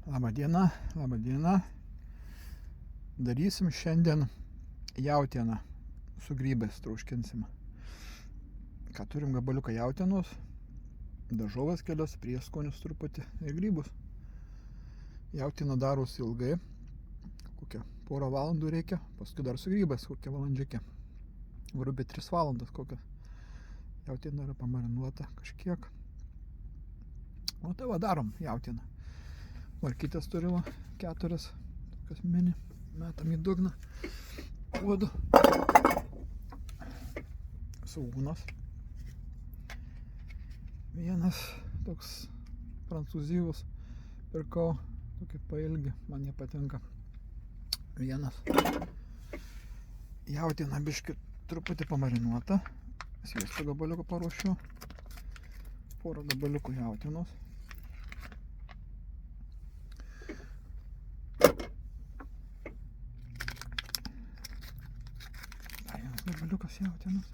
Labą dieną, labą dieną. Darysim šiandien jautieną su grybais troškinsim. Ką turim gabaliuką jautienos, daržovas kelias, prieskonius truputį ir grybus. Jautiena darosi ilgai, kokią porą valandų reikia, paskui dar su grybais kokią valandžiukę. Grubiai 3 valandas kokią. Jautiena yra pamarinuota kažkiek. O tai va darom jautieną. Varkytės turime 4, tokias mini, metam į dugną, uodu, saugūnas, vienas toks prancūzijos, pirkau tokį pailgį, man jie patinka, vienas, jautiena biškį truputį pamarinuota, sviesto gabaliuką paruošiu, porą gabaliukų jautienos. Gabaliukas jautienos.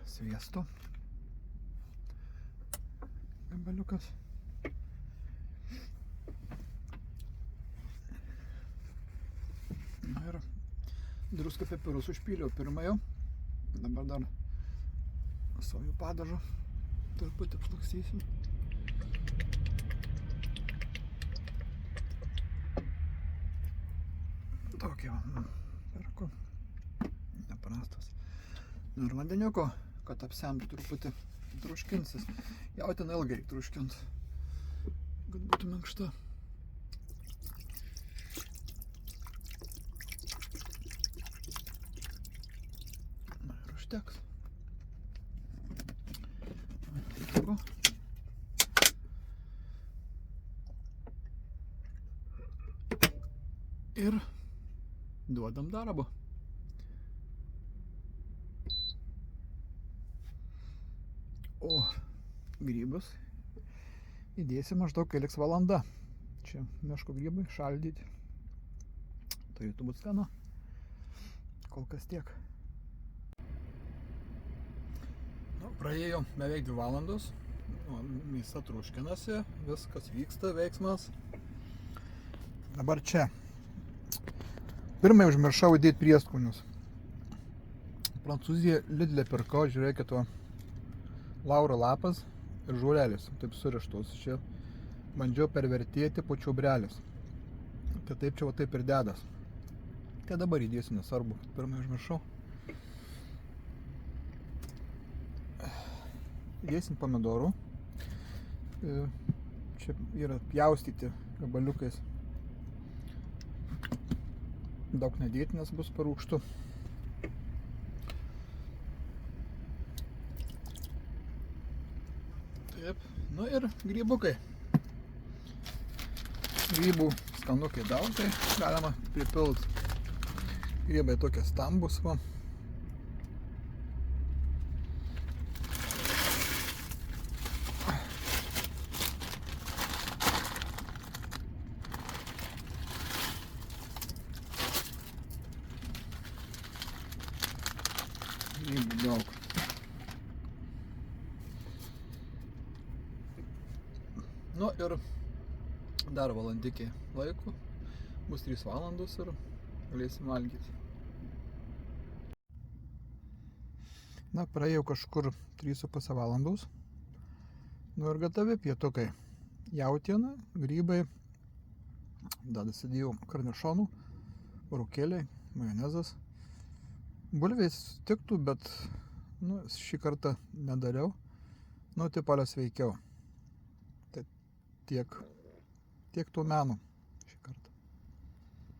Sviesto. Gabaliukas. Na ir druską pipirus užpyliau pirmąją. Dabar dar sojų padažo truputį plakstysim. Tokį perku, neprastas. Ir vandeniuko, kad apsemtų truputį truškinsis. Jautieną ilgai truškint, kad būtų minkšta. Na ir užteks. Ir duodam darbo. O grybus įdėsim maždaug keliks valanda. Čia miško grybai šaldyti. Turėtų būt skanu. Kol kas tiek. Nu, praėjo beveik 2 valandos. Mėsa truškinasi, viskas vyksta, veiksmas. Dabar čia. Pirmai užmiršau įdėti prieskonius. Prancūzija Lidle pirkau, žiūrėkit, lauro lapas ir žulelis, taip surištos. Čia bandžiau pervertėti po čiobrelis. Tai taip čia va taip ir dedas. Tai dabar įdėsiu, nesvarbu, pirmai užmiršau. Įdėsim pomidorų. Čia yra pjaustyti gabaliukais. Daug nedėti, nes bus per rūgštu. Taip, nu ir grybukai. Grybų skanukai daug, tai galima pripilt. Grybai tokie stambus, va. Grybų daug. Nu ir dar valandikį laiko, bus 3 valandos ir galėsim valgyti. Na, praėjau kažkur 3,5 valandos. Nu ir gatavi pietukai. Jautiena, grybai, dar įsidėjau karnišonų, rūkėliai, majonezas. Bulvės tiktų, bet šį kartą nedariau. Nu, tai palio sveikiau. Tai tiek tų menų.